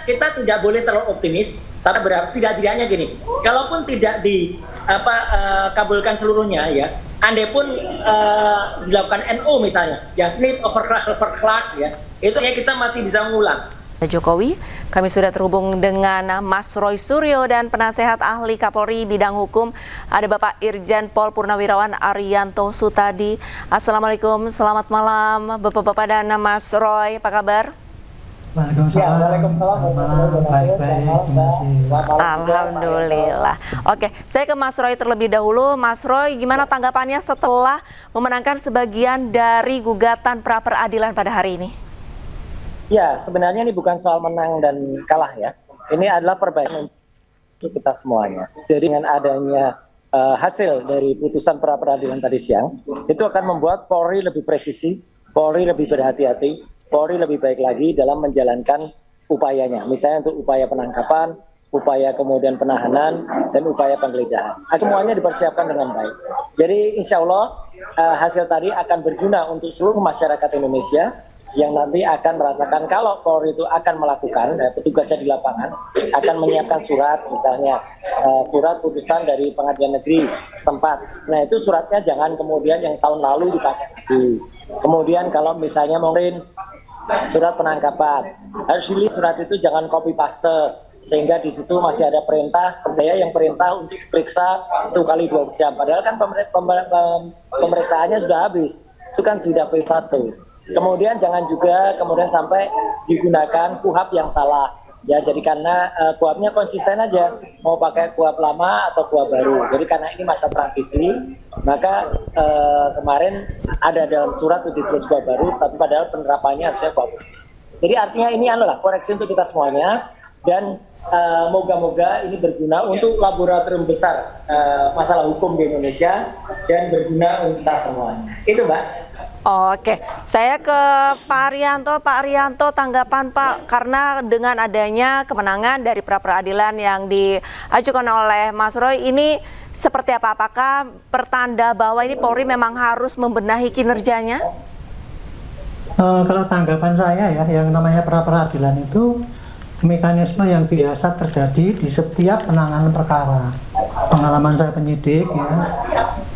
kita tidak boleh terlalu optimis, tapi berarti tidak-tidaknya gini, kalaupun tidak kabulkan seluruhnya ya, andai pun dilakukan NO misalnya, ya need overclock ya, itu ya kita masih bisa mengulang. Jokowi, kami sudah terhubung dengan Mas Roy Suryo dan penasehat ahli Kapolri bidang hukum, ada Bapak Irjen Pol Purnawirawan Arianto Sutadi. Assalamualaikum, selamat malam Bapak-bapak dan Mas Roy, apa kabar? Waalaikumsalam. Baik-baik. Alhamdulillah. Oke, saya ke Mas Roy terlebih dahulu. Mas Roy, gimana tanggapannya setelah memenangkan sebagian dari gugatan pra peradilan pada hari ini? Ya, sebenarnya ini bukan soal menang dan kalah ya. Ini adalah perbaikan untuk kita semuanya. Jadi dengan adanya hasil dari putusan pra peradilan tadi siang, itu akan membuat Polri lebih presisi, Polri lebih berhati-hati, Polri lebih baik lagi dalam menjalankan upayanya. Misalnya untuk upaya penangkapan, upaya kemudian penahanan, dan upaya penggeledahan. Semuanya dipersiapkan dengan baik. Jadi insya Allah hasil tadi akan berguna untuk seluruh masyarakat Indonesia yang nanti akan merasakan kalau Polri itu akan melakukan, petugasnya di lapangan akan menyiapkan surat, misalnya surat putusan dari pengadilan negeri setempat. Nah itu suratnya jangan kemudian yang tahun lalu dipakai lagi. Kemudian kalau misalnya mungkin surat penangkapan, harus dilihat surat itu jangan copy paste, sehingga di situ masih ada perintah seperti yang perintah untuk periksa 1 kali 2 jam. Padahal kan pemeriksaannya sudah habis, itu kan sudah P1. Kemudian jangan juga kemudian sampai digunakan KUHP yang salah. Ya, jadi karena KUHP-nya konsisten aja, mau pakai KUHP lama atau KUHP baru. Jadi karena ini masa transisi, maka kemarin ada dalam surat itu ditulis KUHP baru, tapi padahal penerapannya harusnya KUHP. Jadi artinya ini adalah koreksi untuk kita semuanya, dan moga-moga ini berguna untuk laboratorium besar masalah hukum di Indonesia dan berguna untuk kita semuanya. Itu Mbak. Oke, saya ke Pak Arianto. Pak Arianto, tanggapan Pak, karena dengan adanya kemenangan dari pra peradilan yang diajukan oleh Mas Roy ini seperti apa? Apakah pertanda bahwa ini Polri memang harus membenahi kinerjanya? Kalau tanggapan saya ya, yang namanya pra peradilan itu mekanisme yang biasa terjadi di setiap penanganan perkara. Pengalaman saya penyidik ya,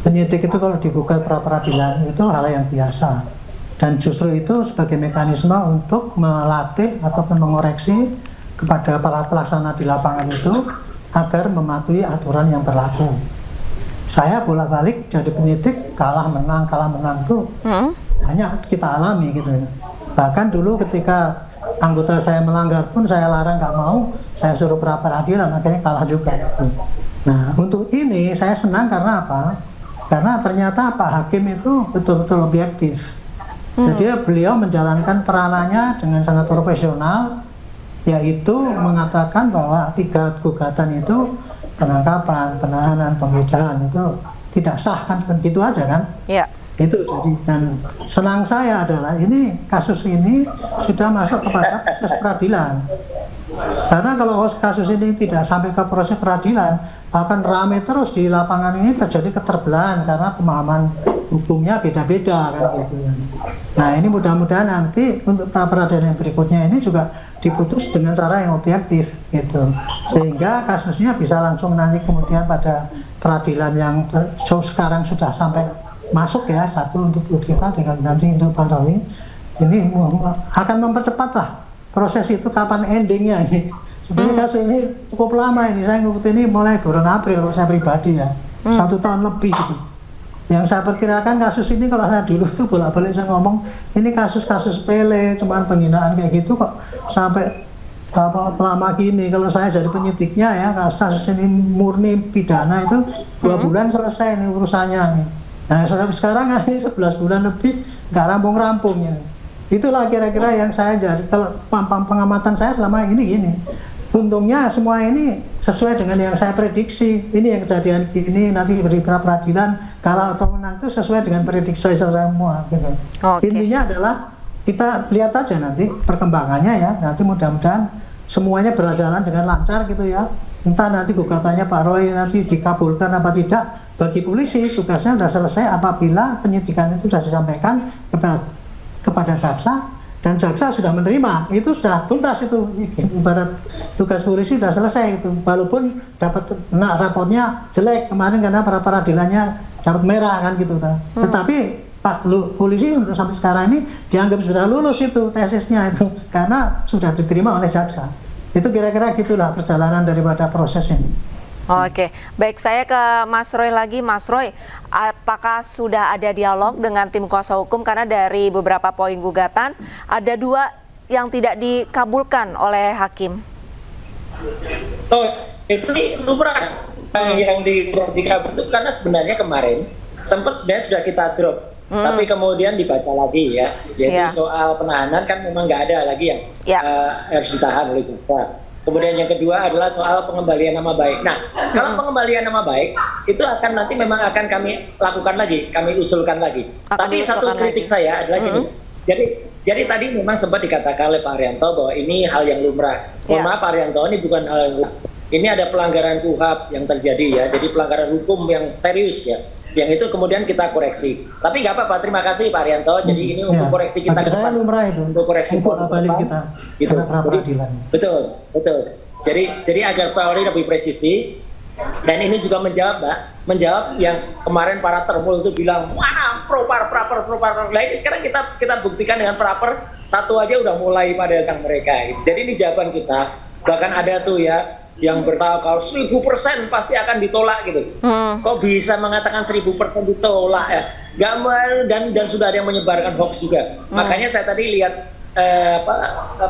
penyidik itu kalau digugat pra peradilan itu hal yang biasa, dan justru itu sebagai mekanisme untuk melatih ataupun mengoreksi kepada para pelaksana di lapangan itu agar mematuhi aturan yang berlaku. Saya bolak-balik jadi penyidik, kalah menang itu hanya kita alami gitu. Bahkan dulu ketika anggota saya melanggar pun saya larang, nggak mau, saya suruh pra peradilan, akhirnya kalah juga. Nah untuk ini saya senang karena apa? Karena ternyata Pak Hakim itu betul-betul objektif. Jadi beliau menjalankan peranannya dengan sangat profesional, yaitu mengatakan bahwa 3 gugatan itu penangkapan, penahanan, penggeledahan itu tidak sah, kan begitu aja kan? Iya. Itu jadi, dan senang saya adalah ini kasus ini sudah masuk kepada proses peradilan. Karena kalau kasus ini tidak sampai ke proses peradilan, akan ramai terus di lapangan ini, terjadi keterbelahan karena pemahaman hukumnya beda-beda kan gitu ya. Nah ini mudah-mudahan nanti untuk pra peradilan yang berikutnya ini juga diputus dengan cara yang objektif gitu, sehingga kasusnya bisa langsung nanti kemudian pada peradilan yang sekarang sudah sampai masuk ya, satu untuk Budriva, tinggal nanti untuk Pak Roy. Ini akan mempercepat lah proses itu, kapan endingnya ini. Sebenarnya kasus ini cukup lama ini, saya ngikutin ini mulai bulan April kalau saya pribadi ya, 1 tahun lebih gitu. Yang saya perkirakan kasus ini, kalau saya dulu tuh bolak-balik saya ngomong ini kasus-kasus sepele, cuman penghinaan kayak gitu kok sampai lama gini. Kalau saya jadi penyidiknya ya, kasus ini murni pidana itu 2 bulan selesai nih urusannya nih. Nah sekarang ini 11 bulan lebih nggak rampung-rampung ya. Itulah kira-kira yang saya jadi, kalau pengamatan saya selama ini gini. Untungnya semua ini sesuai dengan yang saya prediksi. Ini yang kejadian ini nanti beri pra peradilan kalah atau menang itu sesuai dengan prediksi saya semua. Gitu. Okay. Intinya adalah kita lihat aja nanti perkembangannya ya. Nanti mudah-mudahan semuanya berjalan dengan lancar gitu ya. Entah nanti gugatannya Pak Roy nanti dikabulkan apa tidak. Bagi polisi tugasnya sudah selesai apabila penyidikan itu sudah disampaikan kepada jaksa, dan jaksa sudah menerima, itu sudah tuntas itu, ibarat tugas polisi sudah selesai itu, walaupun dapat raportnya jelek kemarin karena para peradilannya dapat merah kan gitu kan. Tetapi Pak polisi untuk sampai sekarang ini dianggap sudah lulus itu tesisnya itu karena sudah diterima oleh jaksa. Itu kira-kira gitulah perjalanan daripada proses ini. Oke, baik, saya ke Mas Roy lagi. Mas Roy, apakah sudah ada dialog dengan tim kuasa hukum? Karena dari beberapa poin gugatan, ada 2 yang tidak dikabulkan oleh hakim. Oh, itu lumrah yang dikabul itu karena sebenarnya kemarin sempat sebenarnya sudah kita drop, tapi kemudian dibaca lagi ya, yaitu soal penahanan kan memang nggak ada lagi yang harus ditahan oleh jaksa. Kemudian yang kedua adalah soal pengembalian nama baik. Nah, kalau pengembalian nama baik itu akan nanti memang akan kami lakukan lagi, kami usulkan lagi. Tapi satu kritik saya adalah gini. Jadi tadi memang sempat dikatakan oleh Pak Arianto bahwa ini hal yang lumrah. Mohon maaf Pak Arianto, ini bukan hal yang lumrah. Ini ada pelanggaran KUHAP yang terjadi ya. Jadi pelanggaran hukum yang serius ya. Yang itu kemudian kita koreksi. Tapi nggak apa-apa, terima kasih Pak Arianto. Jadi ini untuk koreksi kita ke depan. Saya lumrah itu. Untuk koreksi balik kita. Gitu. Peradilan. Betul. Jadi agar Polri lebih presisi. Dan ini juga menjawab yang kemarin para termul itu bilang mana propar. Nah ini sekarang kita buktikan dengan praper satu aja udah mulai pada datang mereka. Gitu. Jadi ini jawaban kita. Bahkan ada tuh ya yang bertahu kalau 1000% pasti akan ditolak gitu. Kok bisa mengatakan 1000% ditolak ya? Dan sudah ada yang menyebarkan hoax juga. Makanya saya tadi lihat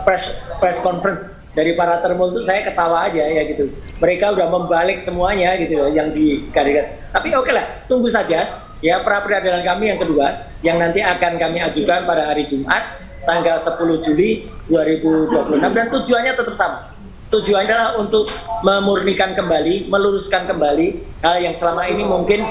press conference dari para termul itu saya ketawa aja ya gitu. Mereka udah membalik semuanya gitu loh yang dikarikan. Tapi oke lah, tunggu saja ya pra peradilan kami yang kedua yang nanti akan kami ajukan pada hari Jumat tanggal 10 Juli 2026 dan tujuannya tetap sama. Tujuannya adalah untuk memurnikan kembali, meluruskan kembali hal yang selama ini mungkin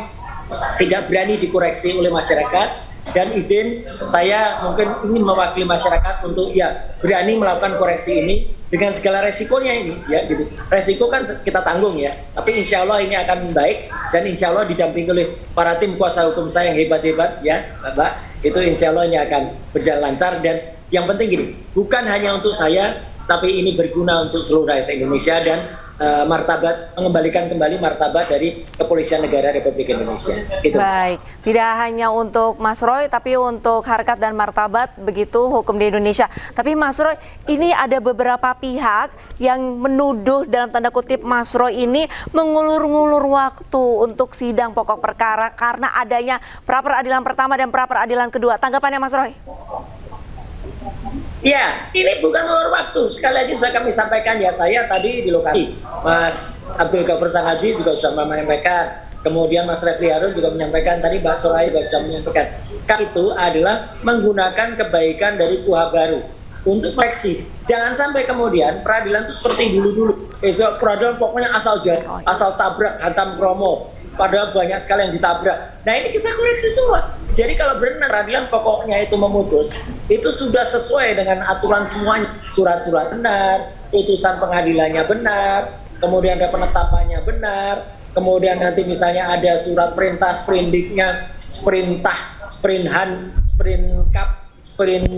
tidak berani dikoreksi oleh masyarakat. Dan izin saya mungkin ingin mewakili masyarakat untuk ya berani melakukan koreksi ini dengan segala resikonya ini ya gitu. Resiko kan kita tanggung ya, tapi insya Allah ini akan baik dan insya Allah didampingi oleh para tim kuasa hukum saya yang hebat-hebat ya Mbak. Itu insya Allah ini akan berjalan lancar dan yang penting gini, bukan hanya untuk saya tapi ini berguna untuk seluruh rakyat Indonesia dan mengembalikan kembali martabat dari Kepolisian Negara Republik Indonesia. Gitu. Baik, tidak hanya untuk Mas Roy, tapi untuk harkat dan martabat begitu hukum di Indonesia. Tapi Mas Roy, ini ada beberapa pihak yang menuduh dalam tanda kutip Mas Roy ini mengulur-ngulur waktu untuk sidang pokok perkara karena adanya pra peradilan pertama dan pra peradilan kedua. Tanggapannya Mas Roy? Ya, ini bukan ulur waktu. Sekali lagi sudah kami sampaikan ya, saya tadi di lokasi. Mas Abdul Ghafur Sangaji juga sudah menyampaikan. Kemudian Mas Refli Harun juga menyampaikan. Tadi Mbak Soraya juga sudah menyampaikan. Itu adalah menggunakan kebaikan dari KUHP baru untuk koreksi. Jangan sampai kemudian peradilan itu seperti dulu-dulu. Peradilan pokoknya asal tabrak, hantam kromo. Padahal banyak sekali yang ditabrak. Nah ini kita koreksi semua. Jadi kalau benar peradilan pokoknya itu memutus, itu sudah sesuai dengan aturan semuanya. Surat-surat benar, putusan pengadilannya benar, kemudian ada penetapannya benar, kemudian nanti misalnya ada surat perintah sprindiknya, sprinhan, sprintkap, sprint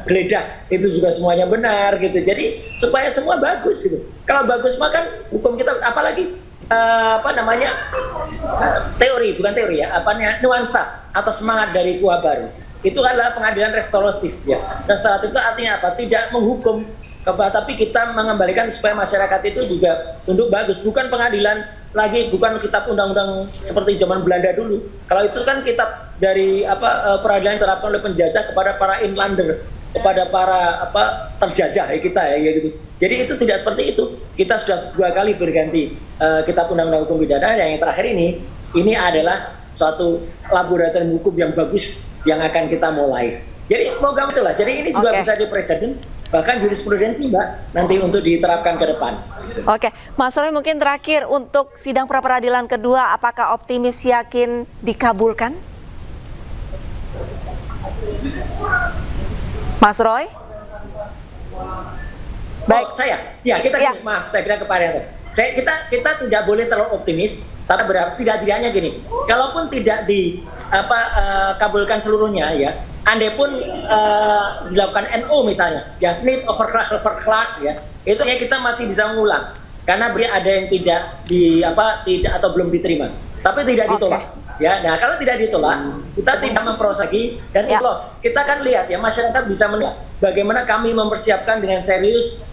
geledah, itu juga semuanya benar gitu. Jadi supaya semua bagus gitu. Kalau bagus mah kan hukum kita apalagi teori, bukan teori ya, nuansa atau semangat dari KUHP baru. Itu adalah pengadilan restoratif ya. Restoratif itu artinya apa? Tidak menghukum, tapi kita mengembalikan supaya masyarakat itu juga tunduk bagus. Bukan pengadilan lagi, bukan kitab undang-undang seperti zaman Belanda dulu. Kalau itu kan kitab dari peradilan yang diterapkan oleh penjajah kepada para inlander, kepada para terjajah ya kita ya gitu. Jadi itu tidak seperti itu. Kita sudah 2 kali berganti kitab undang-undang hukum pidana yang terakhir ini adalah suatu laboratorium hukum yang bagus yang akan kita mulai. Jadi program itulah. Jadi ini juga bisa dipresiden bahkan jurisprudensi Mbak nanti untuk diterapkan ke depan. Oke, Mas Roy mungkin terakhir untuk sidang pra peradilan kedua, apakah optimis yakin dikabulkan? Mas Roy? Baik, maaf, saya bilang ke Pak Arianto. Kita tidak boleh terlalu optimis, tapi berarti tidak-tidaknya gini. Kalaupun tidak dikabulkan seluruhnya ya, andai pun dilakukan NO misalnya, ya need overclock ya, itu ya kita masih bisa mengulang karena ada yang tidak tidak atau belum diterima, tapi tidak ditolak. Ya, nah kalau tidak ditolak, kita tidak memproses lagi dan itu loh, kita kan lihat ya masyarakat bisa melihat bagaimana kami mempersiapkan dengan serius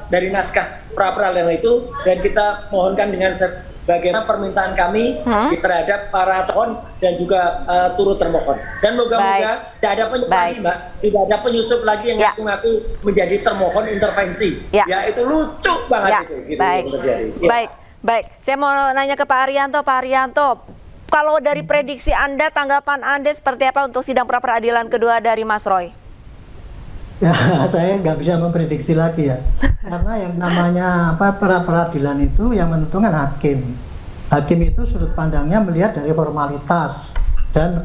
dari naskah pra peradilan itu dan kita mohonkan dengan bagaimana permintaan kami terhadap para tokoh dan juga turut termohon. Dan moga-moga tidak ada penyusup lagi, Mbak, tidak ada penyusup lagi yang ngaku-ngaku menjadi termohon intervensi. Ya itu lucu banget itu. Gitu, Baik. Saya mau nanya ke Pak Arianto. Pak Arianto, kalau dari prediksi Anda, tanggapan Anda seperti apa untuk sidang pra peradilan kedua dari Mas Roy? Ya, saya nggak bisa memprediksi lagi ya, karena yang namanya pra peradilan itu yang menentukan hakim. Hakim itu sudut pandangnya melihat dari formalitas dan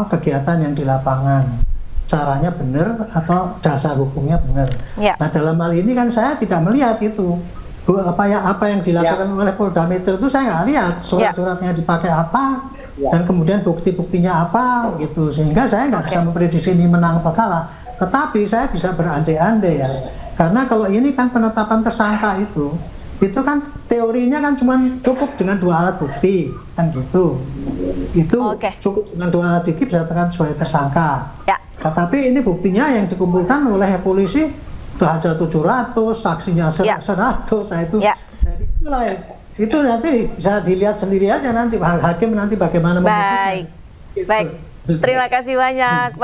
kegiatan yang di lapangan, caranya benar atau dasar hukumnya benar. Ya. Nah dalam hal ini kan saya tidak melihat itu. Apa yang dilakukan oleh Polda Metro itu saya nggak lihat surat-suratnya dipakai apa dan kemudian bukti-buktinya apa gitu, sehingga saya nggak bisa memprediksi ini menang atau kalah. Tetapi saya bisa berandai-andai ya, karena kalau ini kan penetapan tersangka itu kan teorinya kan cuma cukup dengan 2 alat bukti kan gitu, itu cukup dengan 2 alat bukti bisa dikatakan sebagai tersangka. Tetapi ini buktinya yang dikumpulkan oleh polisi sudah ada 700, saksinya 100, nah itu jadi itulah itu nanti bisa dilihat sendiri aja nanti hakim nanti bagaimana memutuskan. Baik. Terima kasih banyak Pak